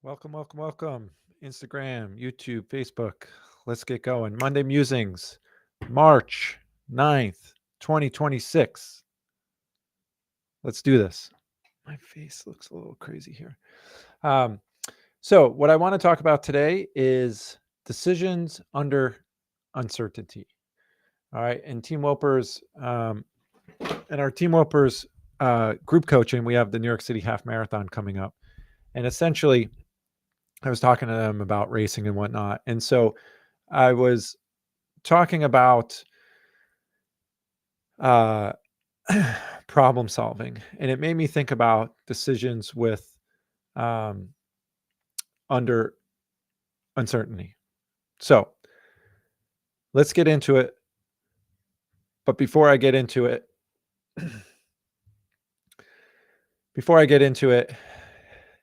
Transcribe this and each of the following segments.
Welcome, welcome, welcome. Instagram, YouTube, Facebook. Let's get going. Monday Musings, March 9th, 2026. Let's do this. My face looks a little crazy here. Um, what I want to talk about today is decisions under uncertainty. All right. And Team Whelpers, and our Team Whelpers group coaching, we have the New York City Half Marathon coming up. And essentially, I was talking to them about racing and whatnot. And so I was talking about uh, problem solving, and it made me think about decisions with um, under uncertainty. So let's get into it. But before I get into it,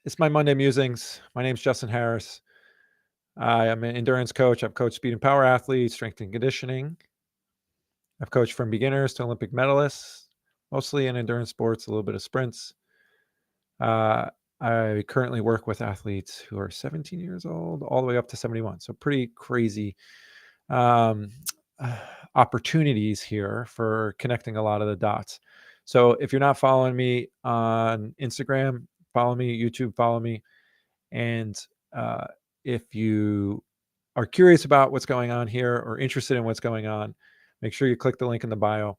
it's my Monday Musings. My name's Justin Harris. I am an endurance coach. I've coached speed and power athletes, strength and conditioning. I've coached from beginners to Olympic medalists, mostly in endurance sports, a little bit of sprints. I currently work with athletes who are 17 years old all the way up to 71. So pretty crazy um, opportunities here for connecting a lot of the dots. So if you're not following me on Instagram, follow me, YouTube, follow me. And if you are curious about what's going on here or interested in what's going on, make sure you click the link in the bio.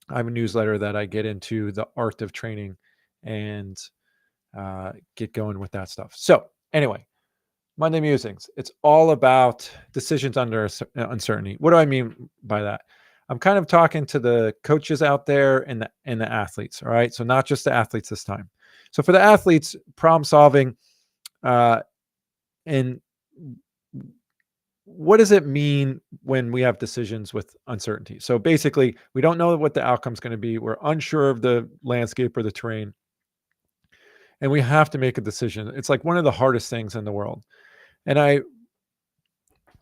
I have a newsletter that I get into the art of training and get going with that stuff. So anyway, Monday Musings. It's all about decisions under uncertainty. What do I mean by that? I'm kind of talking to the coaches out there and the athletes. All right. So not just the athletes this time. So for the athletes, problem solving, and what does it mean when we have decisions with uncertainty? So basically, we don't know what the outcome is going to be. We're unsure of the landscape or the terrain, and we have to make a decision. It's like one of the hardest things in the world. And I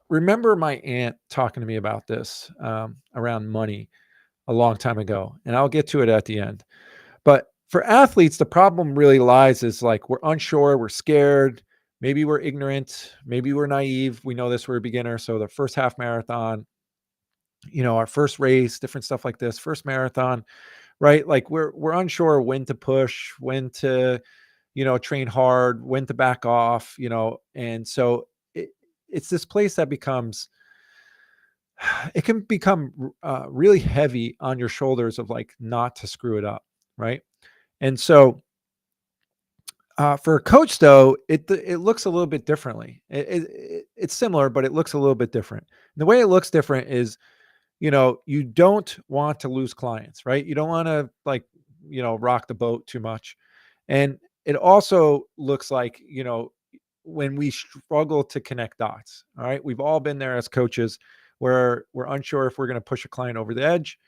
remember my aunt talking to me about this around money a long time ago, and I'll get to it at the end. But for athletes, the problem really lies is like we're unsure, we're scared, maybe we're ignorant, maybe we're naive. We know this, we're a beginner. So the first half marathon, our first race, different stuff like this, first marathon, right? Like we're unsure when to push, when to, train hard, when to back off, and so it's this place that it can become really heavy on your shoulders of like not to screw it up, right? And so for a coach, though, it looks a little bit differently. It's similar, but it looks a little bit different. And the way it looks different is, you don't want to lose clients, right? You don't want to rock the boat too much. And it also looks like, when we struggle to connect dots, all right? We've all been there as coaches where we're unsure if we're going to push a client over the edge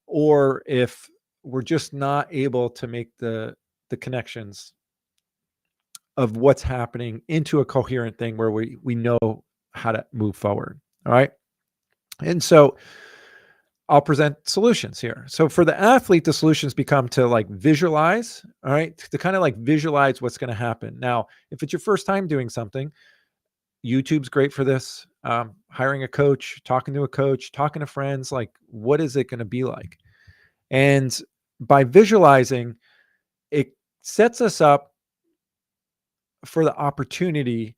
or if we're just not able to make the connections of what's happening into a coherent thing where we know how to move forward. All right. And so I'll present solutions here. So for the athlete, the solutions become to like visualize, all right, to kind of like visualize what's going to happen. Now, if it's your first time doing something, YouTube's great for this. Hiring a coach, talking to friends, like what is it going to be like? And by visualizing, it sets us up for the opportunity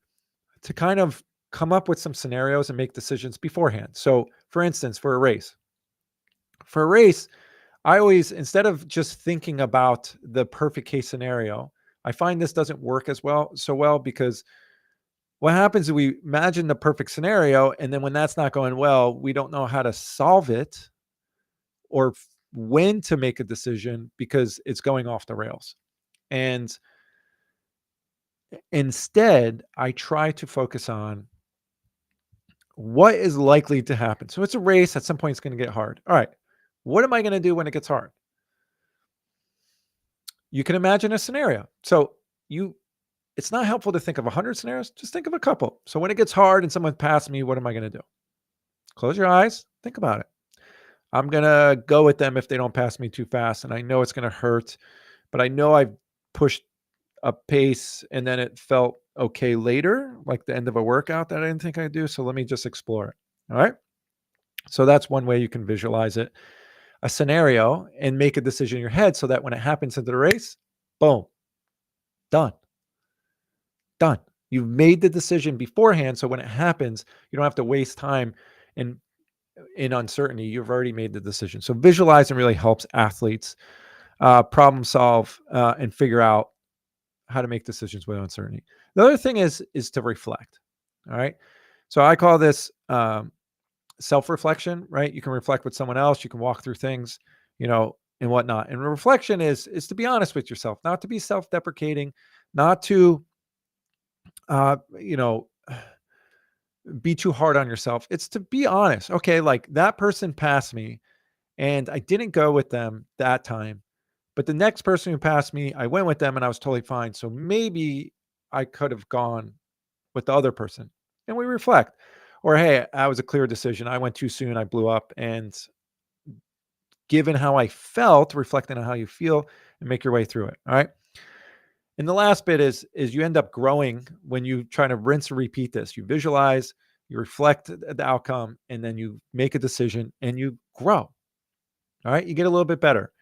to kind of come up with some scenarios and make decisions beforehand. So for instance, for a race, I always, instead of just thinking about the perfect case scenario, I find this doesn't work so well because what happens is we imagine the perfect scenario, and then when that's not going well, we don't know how to solve it or when to make a decision because it's going off the rails. And instead, I try to focus on what is likely to happen. So it's a race. At some point, it's going to get hard. All right. What am I going to do when it gets hard? You can imagine a scenario. So it's not helpful to think of 100 scenarios. Just think of a couple. So when it gets hard and someone passes me, what am I going to do? Close your eyes. Think about it. I'm going to go with them if they don't pass me too fast. And I know it's going to hurt, but I know I've pushed a pace and then it felt okay later, like the end of a workout that I didn't think I'd do. So let me just explore it. All right. So that's one way you can visualize it, a scenario, and make a decision in your head so that when it happens into the race, boom, done, done. You've made the decision beforehand. So when it happens, you don't have to waste time in uncertainty. You've already made the decision. So visualizing really helps athletes problem solve and figure out how to make decisions with uncertainty. The other thing is to reflect. All right. So I call this self-reflection, right? You can reflect with someone else, you can walk through things, and whatnot. And reflection is to be honest with yourself, not to be self-deprecating, not to uh, you know, be too hard on yourself. It's to be honest. Okay, like that person passed me and I didn't go with them that time. But the next person who passed me, I went with them and I was totally fine. So maybe I could have gone with the other person. And we reflect. Or, hey, that was a clear decision. I went too soon. I blew up. And given how I felt, reflecting on how you feel and make your way through it. All right. And the last bit is you end up growing when you try to rinse and repeat this. You visualize, you reflect the outcome, and then you make a decision and you grow. All right. You get a little bit better.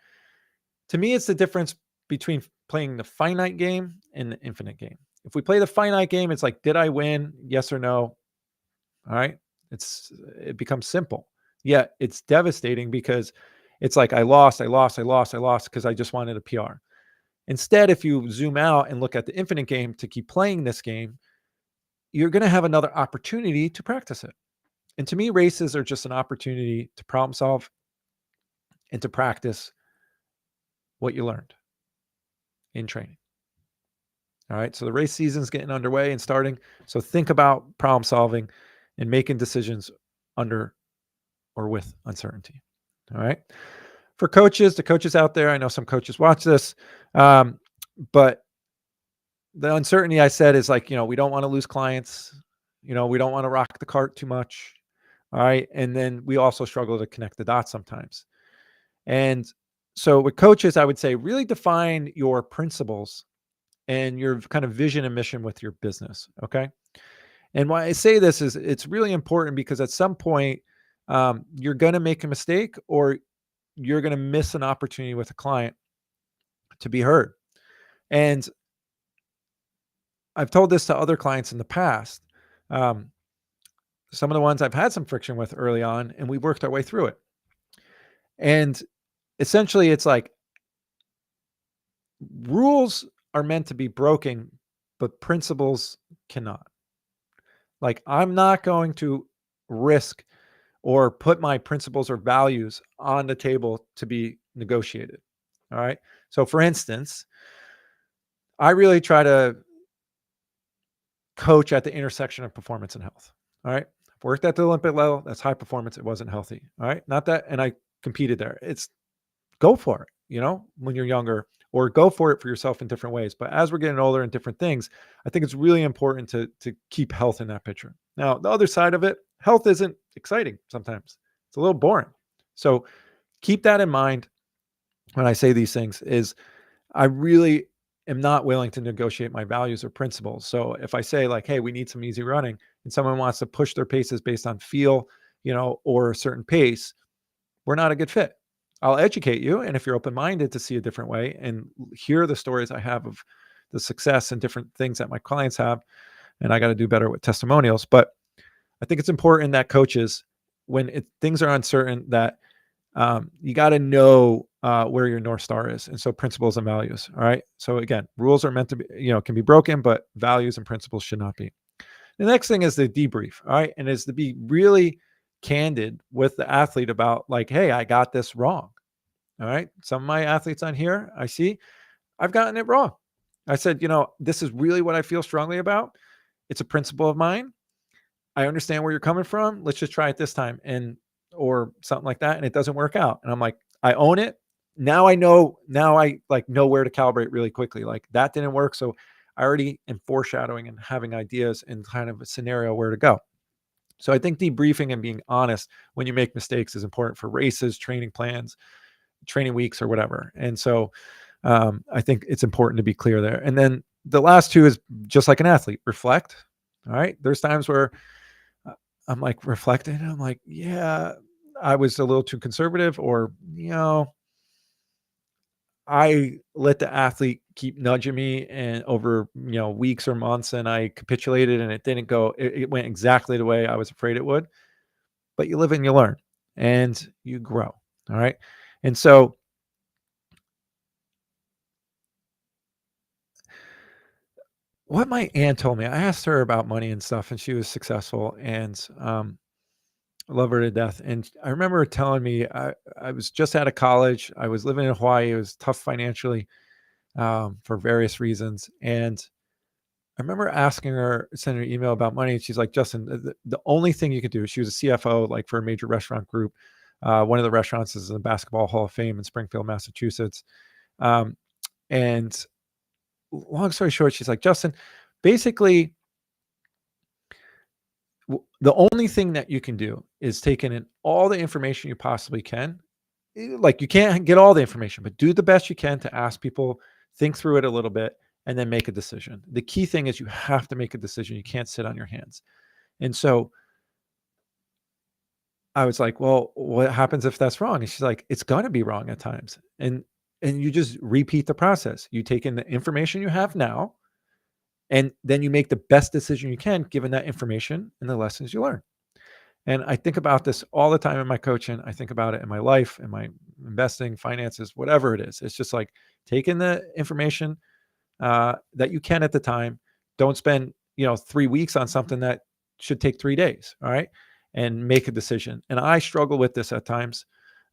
To me, it's the difference between playing the finite game and the infinite game. If we play the finite game, it's like, did I win? Yes or no? All right. It becomes simple. Yet it's devastating because it's like I lost because I just wanted a PR. Instead, if you zoom out and look at the infinite game to keep playing this game, you're going to have another opportunity to practice it. And to me, races are just an opportunity to problem solve and to practice what you learned in training. All right. So the race season is getting underway and starting. So think about problem solving and making decisions under or with uncertainty. All right. For coaches, the coaches out there, I know some coaches watch this, but the uncertainty I said is like, we don't want to lose clients. We don't want to rock the cart too much. All right. And then we also struggle to connect the dots sometimes. And so with coaches, I would say really define your principles and your kind of vision and mission with your business. Okay. And why I say this is it's really important because at some point you're going to make a mistake or you're going to miss an opportunity with a client to be heard. And I've told this to other clients in the past. Some of the ones I've had some friction with early on, and we worked our way through it. And essentially, it's like rules are meant to be broken, but principles cannot. Like, I'm not going to risk or put my principles or values on the table to be negotiated. All right. So, for instance, I really try to coach at the intersection of performance and health. All right. I've worked at the Olympic level. That's high performance. It wasn't healthy. All right. Not that. And I competed there. It's go for it, when you're younger, or go for it for yourself in different ways. But as we're getting older and different things, I think it's really important to keep health in that picture. Now, the other side of it, health isn't exciting sometimes. It's a little boring. So keep that in mind when I say these things is I really am not willing to negotiate my values or principles. So if I say like, hey, we need some easy running and someone wants to push their paces based on feel, or a certain pace, we're not a good fit. I'll educate you. And if you're open-minded to see a different way and hear the stories I have of the success and different things that my clients have, and I got to do better with testimonials. But I think it's important that coaches, when things are uncertain, that you got to know where your North Star is. And so principles and values. All right. So again, rules are meant to be, can be broken, but values and principles should not be. The next thing is the debrief. All right. And is to be really candid with the athlete about like, hey, I got this wrong. All right. Some of my athletes on here, I see I've gotten it wrong. I said, this is really what I feel strongly about. It's a principle of mine. I understand where you're coming from. Let's just try it this time or something like that. And it doesn't work out. And I'm like, I own it. Now I know where to calibrate really quickly. Like that didn't work. So I already am foreshadowing and having ideas and kind of a scenario where to go. So I think debriefing and being honest when you make mistakes is important for races, training plans, training weeks, or whatever. And so I think it's important to be clear there. And then the last two is just like an athlete, reflect. All right. There's times where uh, I'm like reflecting. I'm like, yeah, I was a little too conservative, or, I let the athlete keep nudging me and over, weeks or months, and I capitulated and it didn't go, it went exactly the way I was afraid it would. But you live and you learn and you grow. All right. And so what my aunt told me, I asked her about money and stuff, and she was successful, and I love her to death. And I remember her telling me, I was just out of college. I was living in Hawaii. It was tough financially, for various reasons. And I remember asking her, sending her an email about money. And she's like, Justin, the only thing you could do, she was a CFO, like for a major restaurant group. One of the restaurants is in the Basketball Hall of Fame in Springfield, Massachusetts. Um, and long story short, she's like, Justin, basically, the only thing that you can do is take in all the information you possibly can. Like, you can't get all the information, but do the best you can to ask people, think through it a little bit, and then make a decision. The key thing is you have to make a decision. You can't sit on your hands. And so I was like, well, what happens if that's wrong? And she's like, it's going to be wrong at times. And you just repeat the process. You take in the information you have now, and then you make the best decision you can given that information and the lessons you learn. And I think about this all the time in my coaching. I think about it in my life, in my investing, finances, whatever it is. It's just like taking the information that you can at the time. Don't spend 3 weeks on something that should take 3 days. All right, and make a decision. And I struggle with this at times,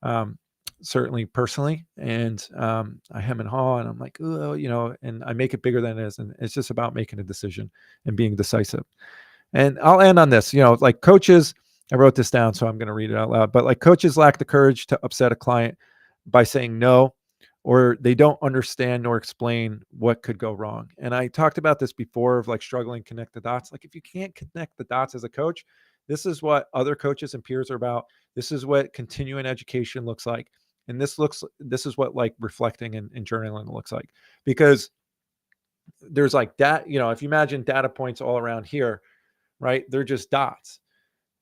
um, certainly personally. And I hem and haw, and I'm like, oh, and I make it bigger than it is. And it's just about making a decision and being decisive. And I'll end on this, like coaches, I wrote this down, so I'm going to read it out loud. But like coaches lack the courage to upset a client by saying no, or they don't understand nor explain what could go wrong. And I talked about this before of like struggling to connect the dots. Like if you can't connect the dots as a coach, this is what other coaches and peers are about. This is what continuing education looks like. And this is what like reflecting and journaling looks like. Because there's like that, if you imagine data points all around here, right? They're just dots.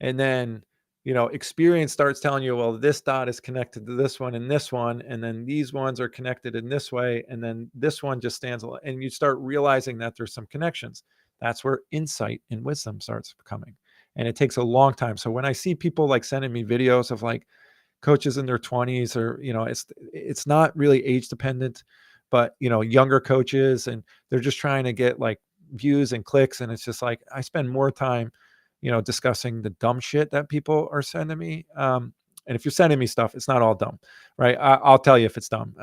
And then, experience starts telling you, well, this dot is connected to this one and this one. And then these ones are connected in this way. And then this one just stands alone. And you start realizing that there's some connections. That's where insight and wisdom starts coming. And it takes a long time. So when I see people like sending me videos of like coaches in their 20s, or it's not really age dependent, but younger coaches, and they're just trying to get like views and clicks. And it's just like I spend more time discussing the dumb shit that people are sending me. And if you're sending me stuff, it's not all dumb, right? I'll tell you if it's dumb.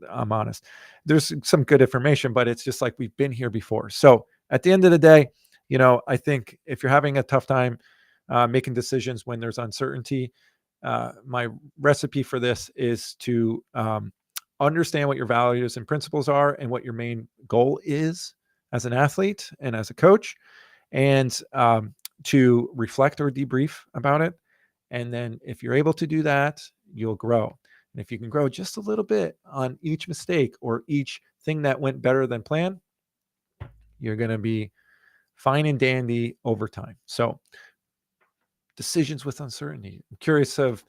I'm honest. There's some good information, but it's just like we've been here before. So at the end of the day, I think if you're having a tough time making decisions when there's uncertainty, my recipe for this is to understand what your values and principles are and what your main goal is as an athlete and as a coach, and to reflect or debrief about it. And then if you're able to do that, you'll grow. And if you can grow just a little bit on each mistake or each thing that went better than planned, you're going to be fine and dandy over time. So decisions with uncertainty. I'm curious if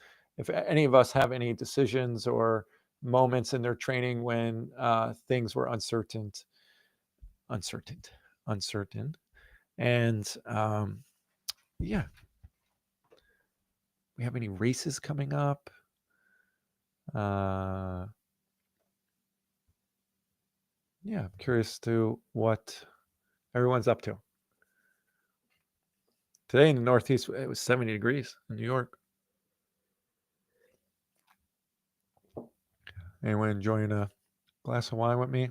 any of us have any decisions or moments in their training when things were uncertain. And yeah, we have any races coming up? Yeah, I'm curious to what everyone's up to. Today in the Northeast, it was 70 degrees in New York. Anyone enjoying a glass of wine with me?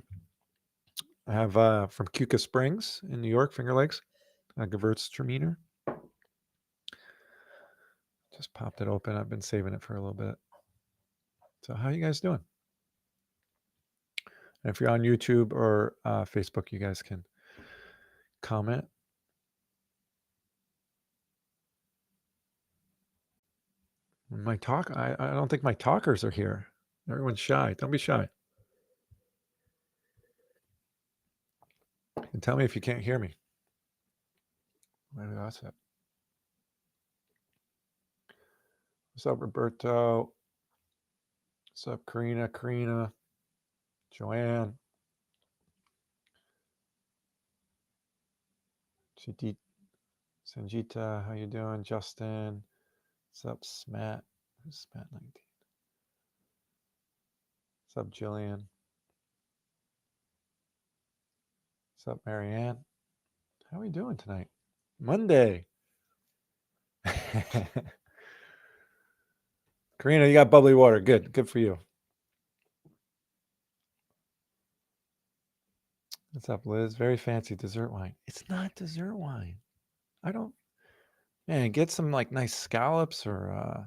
I have from Cuca Springs in New York, Finger Lakes, a Gewürztraminer. Just popped it open. I've been saving it for a little bit. So how you guys doing? And if you're on YouTube or Facebook, you guys can comment. I don't think my talkers are here. Everyone's shy. Don't be shy. And tell me if you can't hear me. Maybe that's it. What's up, Roberto? What's up, Karina, Joanne, Sanjita, how you doing? Justin, what's up, Smat? Who's Smat 19? What's up, Jillian? What's up, Marianne? How are we doing tonight? Monday. Karina, you got bubbly water. Good for you. What's up, Liz? Very fancy dessert wine. It's not dessert wine. I don't. Man, get some like nice scallops or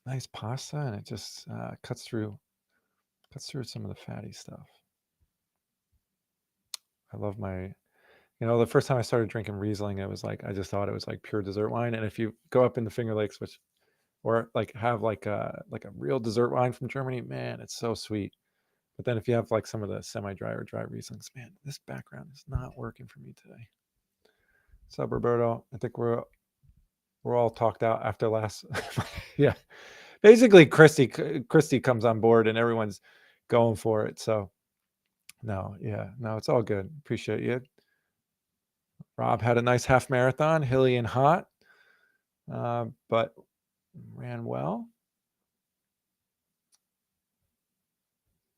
nice pasta, and it just cuts through some of the fatty stuff. I love my. The first time I started drinking Riesling, it was like I just thought it was like pure dessert wine. And if you go up in the Finger Lakes, or like have like a real dessert wine from Germany, man, it's so sweet. But then if you have like some of the semi-dry or dry Rieslings, man, this background is not working for me today. What's up, Roberto? I think we're all talked out after last. Yeah, basically Christy comes on board and everyone's going for it. So no, it's all good. Appreciate you. Rob had a nice half marathon, hilly and hot, but ran well.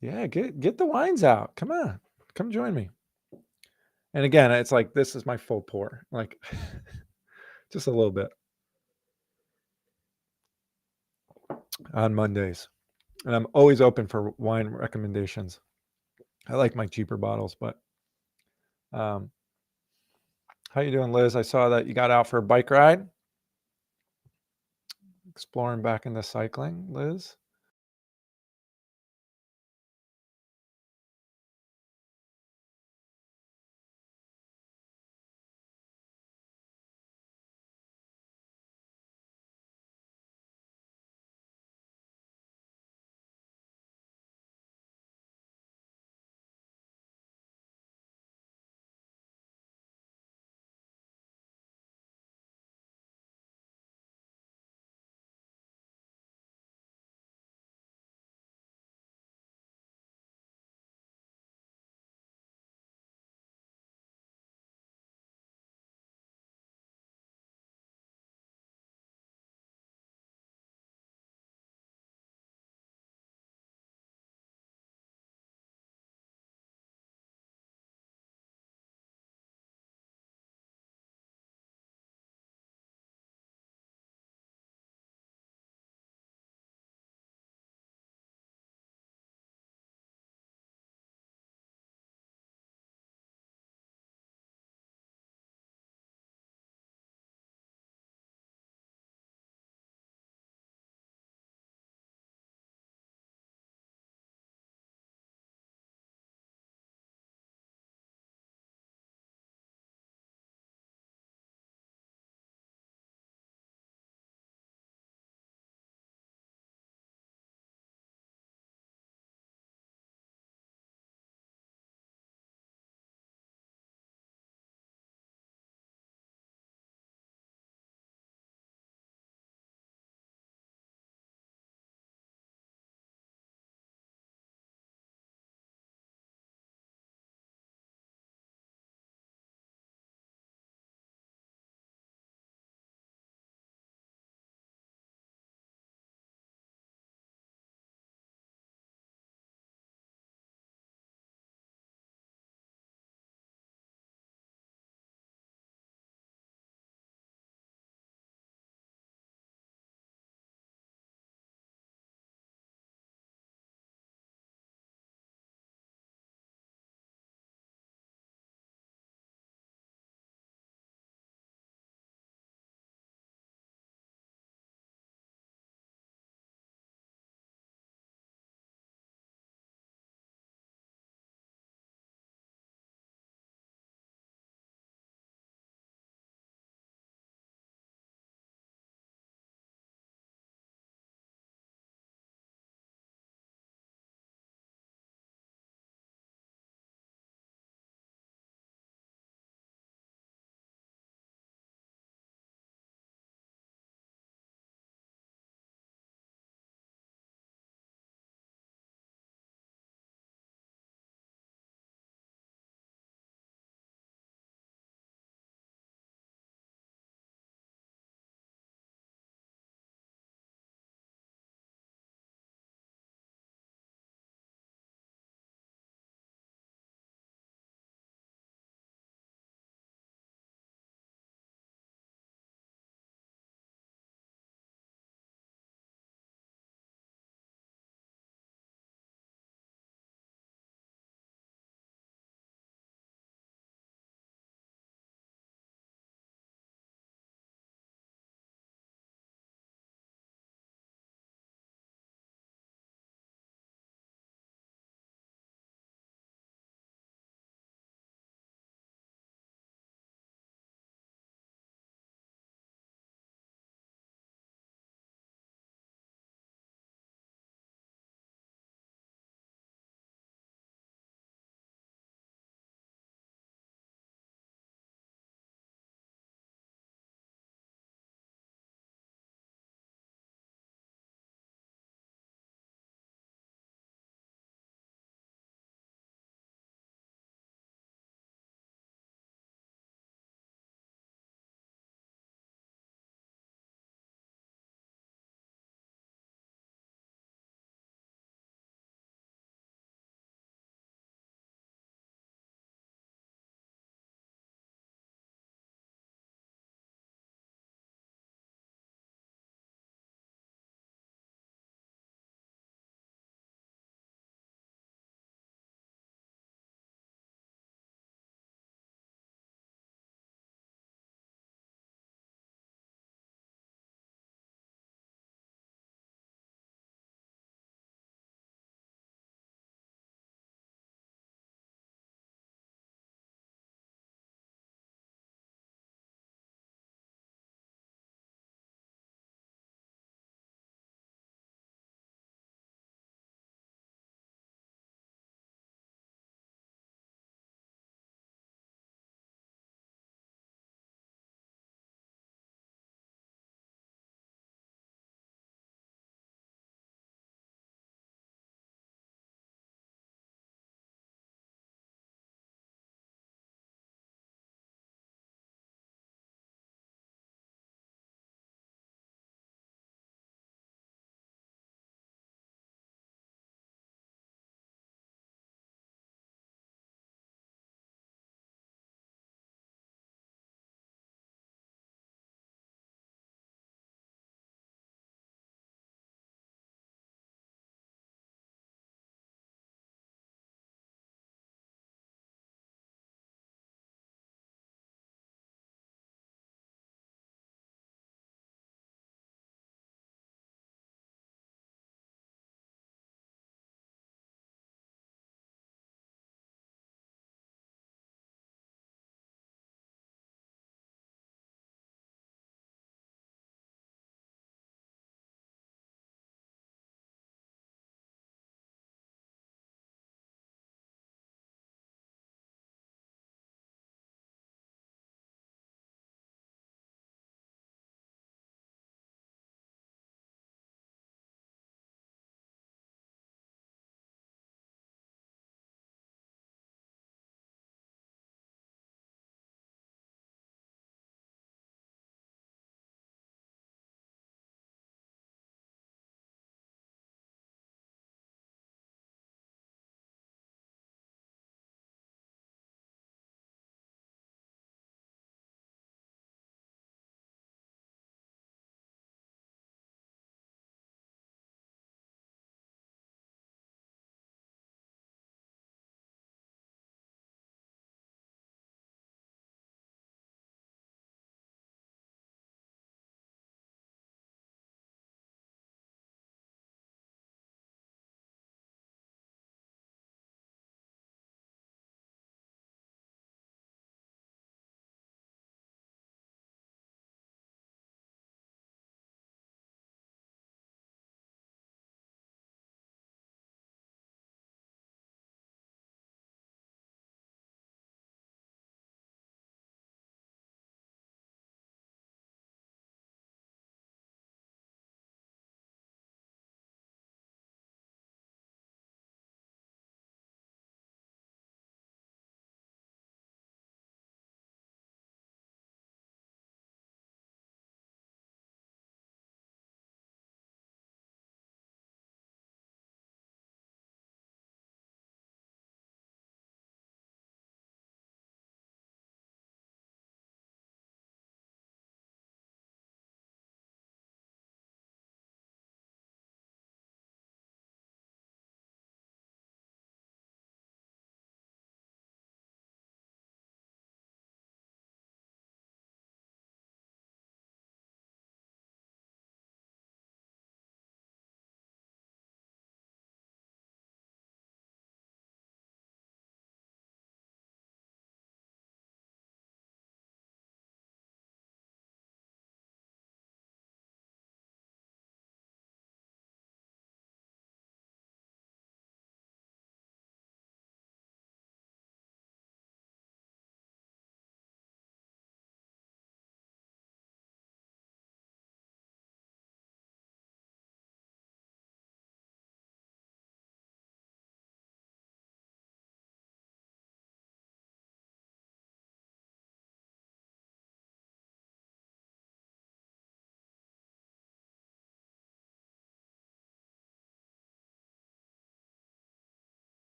Yeah, get the wines out. Come on, come join me. And again, it's like this is my full pour, like just a little bit on Mondays, and I'm always open for wine recommendations. I like my cheaper bottles, but how you doing, Liz? I saw that you got out for a bike ride. Exploring back into cycling, Liz.